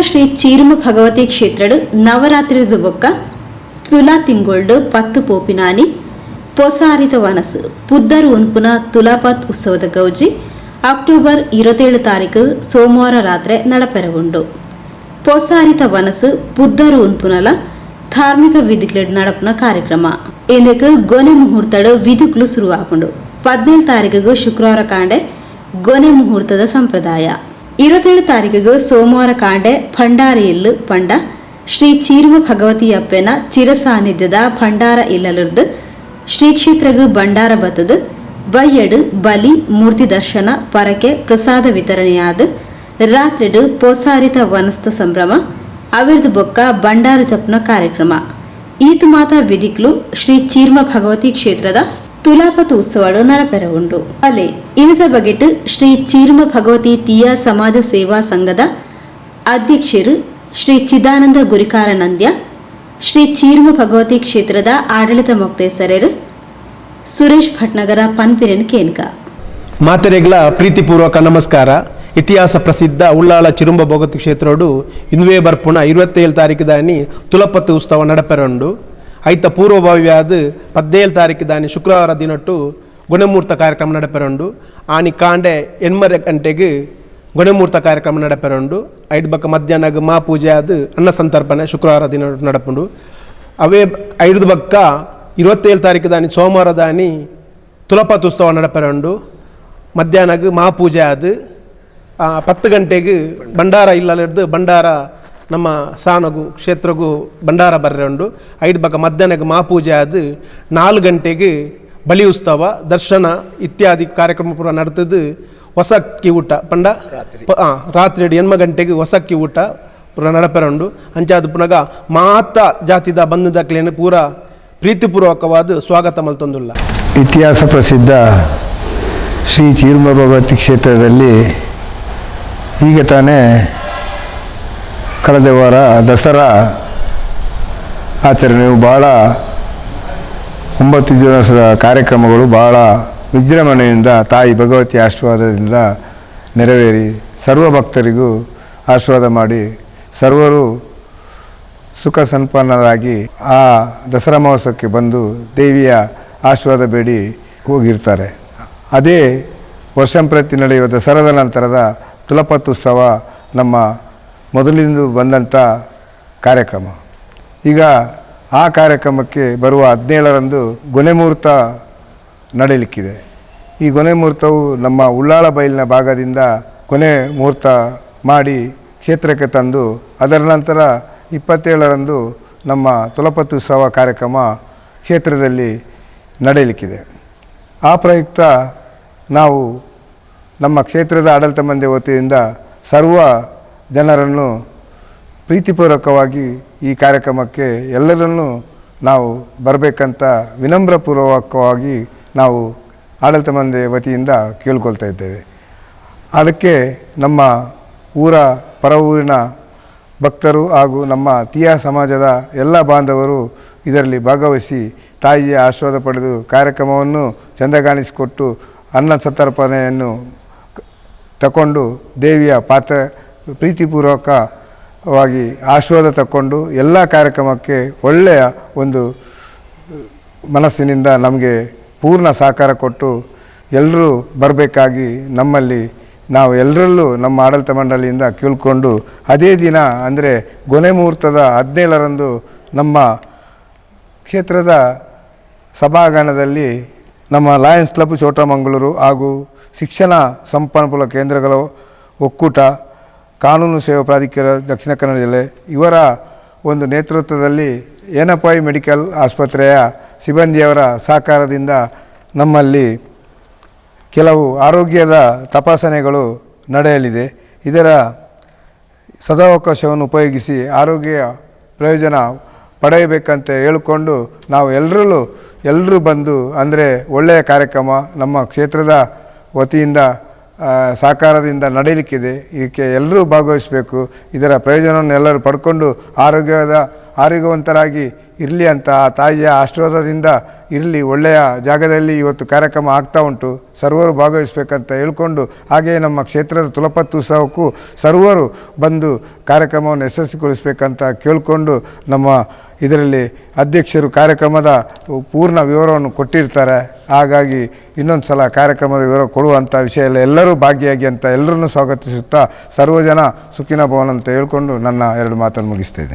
ಶ್ರೀ ಚೀರ್ಮ ಭಗವತಿ ಕ್ಷೇತ್ರಡು ನವರಾತ್ರಿ ಬೊಕ್ಕ ತುಲಾ ತಿಂಗೊಳ್ಡು 10 ಪೋಪಿನಾನಿ ಪೊಸಾರಿತ ವನಸು ಪುದ್ದರು ಉನ್ಪುನ ತುಲಾಪಾತ್ ಉತ್ಸವದ ಗೌಜಿ ಅಕ್ಟೋಬರ್ 27 ತಾರೀಕು ಸೋಮವಾರ ರಾತ್ರಿ ನಡಪೆರಗುಂಡು. ಪೊಸಾರಿತ ವನಸು ಪುದ್ದರು ಉನ್ಪುನಲ ಧಾರ್ಮಿಕ ವಿಧಿಗಳು ನಡಪುನ ಕಾರ್ಯಕ್ರಮ ಇಂದಕ್ಕೆ ಗೊನೆ ಮುಹೂರ್ತಡು ವಿಧಿಗಳು ಶುರುವಾಗುಂಡು. 17 ತಾರೀಕಿಗೆ ಶುಕ್ರವಾರ ಕಾಂಡೆ ಗೊನೆ ಮುಹೂರ್ತದ ಸಂಪ್ರದಾಯ. 27 ತಾರೀಕಿಗೆ ಸೋಮವಾರ ಕಾಂಡೆ ಭಂಡಾರಿಯಲ್ಲು ಪಂಡ ಶ್ರೀ ಚೀರ್ಮ ಭಗವತಿ ಅಪ್ಪೆನ ಚಿರ ಸಾನ್ನಿಧ್ಯದ ಭಂಡಾರ ಇಲ್ಲಲಿರ್ದು ಶ್ರೀ ಕ್ಷೇತ್ರಗೂ ಭಂಡಾರ ಬತ್ತದು ಬಯ್ಯಡು ಬಲಿ ಮೂರ್ತಿ ದರ್ಶನ ಪರಕೆ ಪ್ರಸಾದ ವಿತರಣೆಯಾದ ರಾತ್ರಿಡು ಪೊಸಾರಿತ ವನಸ್ಥ ಸಂಭ್ರಮ ಅವಿರ್ದು ಬೊಕ್ಕ ಭಂಡಾರ ಜಪ್ನ ಕಾರ್ಯಕ್ರಮ ಈತ ಮಾತಾ ವಿಧಿಕ್ಲು ಶ್ರೀ ಚೀರ್ಮ ಭಗವತಿ ಕ್ಷೇತ್ರದ ತುಲಾಪತ್ ಉತ್ಸವಡು ನಡಪೆರಗುಂಡು. ಅಲ್ಲೇ ಇನದ ಬಗೆಟ್ ಶ್ರೀ ಚೀರ್ಮ ಭಗವತಿ ತೀಯ ಸಮಾಜ ಸೇವಾ ಸಂಘದ ಅಧ್ಯಕ್ಷರು ಶ್ರೀ ಚಿದಾನಂದ ಗುರಿಕಾರನಂದ್ಯ, ಶ್ರೀ ಚೀರ್ಮ ಭಗವತಿ ಕ್ಷೇತ್ರದ ಆಡಳಿತ ಮೊಕ್ತೇಸರರು ಸುರೇಶ್ ಭಟ್ನಗರ ಪನ್ಪಿರೇನ್ ಕೇನ್ಕ. ಮಾತೆರೆಗ್ಲ ಪ್ರೀತಿಪೂರ್ವಕ ನಮಸ್ಕಾರ. ಇತಿಹಾಸ ಪ್ರಸಿದ್ಧ ಉಳ್ಳಾಳ ಚಿರುಂಬ ಭಗವತಿ ಕ್ಷೇತ್ರೋಡು ಇನ್ವೇ ಬರ್ಪುಣ 27 ತಾರೀಕು ದಾನಿ ತುಲಪತ್ತು ಉತ್ಸವ ನಡಪೆರಂಡು. ಐತ ಪೂರ್ವಭಾವ್ಯಾದ 17 ತಾರೀಕು ದಾನಿ ಶುಕ್ರವಾರ ದಿನಟ್ಟು ಗುಣಮೂರ್ತ ಕಾರ್ಯಕ್ರಮ ನಡಪೆರಂಡು. ಆನಿ ಕಾಂಡೆ 8 ಗಂಟೆಗೆ ಗುಣಮೂರ್ತ ಕಾರ್ಯಕ್ರಮ ನಡಪೆರಂಡು. 5 ಬಕ್ಕ ಮಧ್ಯಾಹ್ನಗ ಮಾ ಪೂಜೆ ಆದ ಅನ್ನ ಸಂತರ್ಪಣೆ ಶುಕ್ರವಾರ ದಿನ ನಡಪುಂಡು. ಅವೇ 5 ಬಕ್ಕ 27 ತಾರೀಕು ದಾನಿ ಸೋಮವಾರ ದಾನಿ ತುಲಪತ್ ಉತ್ಸವ ನಡಪೆರಂಡು. ಮಧ್ಯಾಹ್ನಗ ಮಾ ಪೂಜೆ ಆದ 10 ಗಂಟೆಗೆ ಭಂಡಾರ ಇಲ್ಲಲಿರ್ದು ಭಂಡಾರ ನಮ್ಮ ಸಾನಗು ಕ್ಷೇತ್ರಗೂ ಭಂಡಾರ ಬರ್ರೆಂಡು. 5 ಬಕ್ಕ ಮಧ್ಯಾಹ್ನಕ್ಕೆ ಮಾಪೂಜೆ ಆದ 4 ಗಂಟೆಗೆ ಬಲಿ ಉತ್ಸವ ದರ್ಶನ ಇತ್ಯಾದಿ ಕಾರ್ಯಕ್ರಮ ಪೂರ ನಡೆತದ್ದು. ಹೊಸಕ್ಕಿ ಊಟ ಪಂಡ ರಾತ್ರಿ 8 ಗಂಟೆಗೆ ಹೊಸಕ್ಕಿ ಊಟ ಪೂರ ನಡಪೆರಂಡು. ಅಂಚಾದ ಪುನಗ ಮಾತ ಜಾತಿದ ಬಂಧು ದಾಖಲೆಯನ್ನು ಪೂರ ಪ್ರೀತಿಪೂರ್ವಕವಾದ ಸ್ವಾಗತ ಮಲ್ತೊಂದುಲ್ಲ. ಇತಿಹಾಸ ಪ್ರಸಿದ್ಧ ಶ್ರೀ ಚೀರ್ಮ ಭಗವತಿ ಕ್ಷೇತ್ರದಲ್ಲಿ ಈಗ ತಾನೇ ಕಳೆದ ವಾರ ದಸರಾ ಆಚರಣೆಯು ಭಾಳ 9 ದಿವಸದ ಕಾರ್ಯಕ್ರಮಗಳು ಭಾಳ ವಿಜೃಂಭಣೆಯಿಂದ ತಾಯಿ ಭಗವತಿ ಆಶೀರ್ವಾದದಿಂದ ನೆರವೇರಿ ಸರ್ವ ಭಕ್ತರಿಗೂ ಆಶೀರ್ವಾದ ಮಾಡಿ ಸರ್ವರು ಸುಖ ಸಂಪನ್ನರಾಗಿ ಆ ದಸರಾ ಮಹೋತ್ಸವಕ್ಕೆ ಬಂದು ದೇವಿಯ ಆಶೀರ್ವಾದ ಬೇಡಿ ಹೋಗಿರ್ತಾರೆ. ಅದೇ ವರ್ಷಂಪ್ರತಿ ನಡೆಯುವ ದಸರಾದ ನಂತರದ ತುಲಪತ್ತುತ್ಸವ ನಮ್ಮ ಮೊದಲಿಂದ ಬಂದಂಥ ಕಾರ್ಯಕ್ರಮ. ಈಗ ಆ ಕಾರ್ಯಕ್ರಮಕ್ಕೆ ಬರುವ 17ರಂದು ಗೊನೆ ಮುಹೂರ್ತ ನಡೆಯಲಿಕ್ಕಿದೆ. ಈ ಗೊನೆ ಮುಹೂರ್ತವು ನಮ್ಮ ಉಳ್ಳಾಳ ಬೈಲಿನ ಭಾಗದಿಂದ ಕೊನೆ ಮುಹೂರ್ತ ಮಾಡಿ ಕ್ಷೇತ್ರಕ್ಕೆ ತಂದು ಅದರ ನಂತರ 27ರಂದು ನಮ್ಮ ತುಲಪತ್ತುತ್ಸವ ಕಾರ್ಯಕ್ರಮ ಕ್ಷೇತ್ರದಲ್ಲಿ ನಡೆಯಲಿಕ್ಕಿದೆ. ಆ ಪ್ರಯುಕ್ತ ನಾವು ನಮ್ಮ ಕ್ಷೇತ್ರದ ಆಡಳಿತ ಮಂಡಳಿ ವತಿಯಿಂದ ಸರ್ವ ಜನರನ್ನು ಪ್ರೀತಿಪೂರ್ವಕವಾಗಿ ಈ ಕಾರ್ಯಕ್ರಮಕ್ಕೆ ಎಲ್ಲರನ್ನೂ ನಾವು ಬರಬೇಕಂತ ವಿನಮ್ರಪೂರ್ವಕವಾಗಿ ನಾವು ಆಡಳಿತ ಮಂಡಳಿ ವತಿಯಿಂದ ಕೇಳ್ಕೊಳ್ತಾ ಇದ್ದೇವೆ. ಅದಕ್ಕೆ ನಮ್ಮ ಪರ ಊರಿನ ಭಕ್ತರು ಹಾಗೂ ನಮ್ಮ ತೀಯ ಸಮಾಜದ ಎಲ್ಲ ಬಾಂಧವರು ಇದರಲ್ಲಿ ಭಾಗವಹಿಸಿ ತಾಯಿಯ ಆಶೀರ್ವಾದ ಪಡೆದು ಕಾರ್ಯಕ್ರಮವನ್ನು ಚೆಂದಗಾಣಿಸಿಕೊಟ್ಟು ಅನ್ನ ಸಂತರ್ಪಣೆಯನ್ನು ತಗೊಂಡು ದೇವಿಯ ಪ್ರೀತಿಪೂರ್ವಕವಾಗಿ ಆಶೀರ್ವಾದ ತಗೊಂಡು ಎಲ್ಲ ಕಾರ್ಯಕ್ರಮಕ್ಕೆ ಒಳ್ಳೆಯ ಒಂದು ಮನಸ್ಸಿನಿಂದ ನಮಗೆ ಪೂರ್ಣ ಸಹಕಾರ ಕೊಟ್ಟು ಎಲ್ಲರೂ ಬರಬೇಕಾಗಿ ನಮ್ಮಲ್ಲಿ ನಾವು ಎಲ್ಲರಲ್ಲೂ ನಮ್ಮ ಆಡಳಿತ ಮಂಡಳಿಯಿಂದ ಕೇಳಿಕೊಂಡು ಅದೇ ದಿನ ಅಂದರೆ ಗೊನೆ ಮುಹೂರ್ತದ 17ರಂದು ನಮ್ಮ ಕ್ಷೇತ್ರದ ಸಭಾಂಗಣದಲ್ಲಿ ನಮ್ಮ ಲಯನ್ಸ್ ಕ್ಲಬ್ ಚೋಟಮಂಗಳೂರು ಹಾಗೂ ಶಿಕ್ಷಣ ಸಂಪನ್ಮೂಲ ಕೇಂದ್ರಗಳ ಒಕ್ಕೂಟ, ಕಾನೂನು ಸೇವಾ ಪ್ರಾಧಿಕಾರ ದಕ್ಷಿಣ ಕನ್ನಡ ಜಿಲ್ಲೆ ಇವರ ಒಂದು ನೇತೃತ್ವದಲ್ಲಿ ಏನಪಾಯಿ ಮೆಡಿಕಲ್ ಆಸ್ಪತ್ರೆಯ ಸಿಬ್ಬಂದಿಯವರ ಸಹಕಾರದಿಂದ ನಮ್ಮಲ್ಲಿ ಕೆಲವು ಆರೋಗ್ಯದ ತಪಾಸಣೆಗಳು ನಡೆಯಲಿದೆ. ಇದರ ಸದಾವಕಾಶವನ್ನು ಉಪಯೋಗಿಸಿ ಆರೋಗ್ಯ ಪ್ರಯೋಜನ ಪಡೆಯಬೇಕಂತ ಹೇಳಿಕೊಂಡು ನಾವು ಎಲ್ಲರೂ ಬಂದು ಅಂದರೆ ಒಳ್ಳೆಯ ಕಾರ್ಯಕ್ರಮ ನಮ್ಮ ಕ್ಷೇತ್ರದ ವತಿಯಿಂದ ಸಹಕಾರದಿಂದ ನಡೆಯಲಿಕ್ಕಿದೆ. ಇದಕ್ಕೆ ಎಲ್ಲರೂ ಭಾಗವಹಿಸಬೇಕು. ಇದರ ಪ್ರಯೋಜನವನ್ನು ಎಲ್ಲರೂ ಪಡ್ಕೊಂಡು ಆರೋಗ್ಯವಂತರಾಗಿ ಇರಲಿ ಅಂತ ತಾಯಿಯ ಆಶೀರ್ವಾದದಿಂದ ಇರಲಿ, ಒಳ್ಳೆಯ ಜಾಗದಲ್ಲಿ ಇವತ್ತು ಕಾರ್ಯಕ್ರಮ ಆಗ್ತಾ ಉಂಟು, ಸರ್ವರು ಭಾಗವಹಿಸಬೇಕಂತ ಹೇಳ್ಕೊಂಡು, ಹಾಗೆಯೇ ನಮ್ಮ ಕ್ಷೇತ್ರದ ತುಲಪತ್ತು ಉತ್ಸವಕ್ಕೂ ಸರ್ವರು ಬಂದು ಕಾರ್ಯಕ್ರಮವನ್ನು ಯಶಸ್ವಿಗೊಳಿಸಬೇಕಂತ ಕೇಳಿಕೊಂಡು, ನಮ್ಮ ಇದರಲ್ಲಿ ಅಧ್ಯಕ್ಷರು ಕಾರ್ಯಕ್ರಮದ ಪೂರ್ಣ ವಿವರವನ್ನು ಕೊಟ್ಟಿರ್ತಾರೆ. ಹಾಗಾಗಿ ಇನ್ನೊಂದು ಸಲ ಕಾರ್ಯಕ್ರಮದ ವಿವರ ಕೊಡುವಂಥ ವಿಷಯ ಎಲ್ಲರೂ ಭಾಗಿಯಾಗಿ ಅಂತ ಎಲ್ಲರನ್ನೂ ಸ್ವಾಗತಿಸುತ್ತಾ ಸರ್ವಜನ ಸುಖಿನ ಭವನ ಅಂತ ಹೇಳ್ಕೊಂಡು ನನ್ನ 2 ಮಾತನ್ನು ಮುಗಿಸ್ತಾ ಇದ್ದೇನೆ.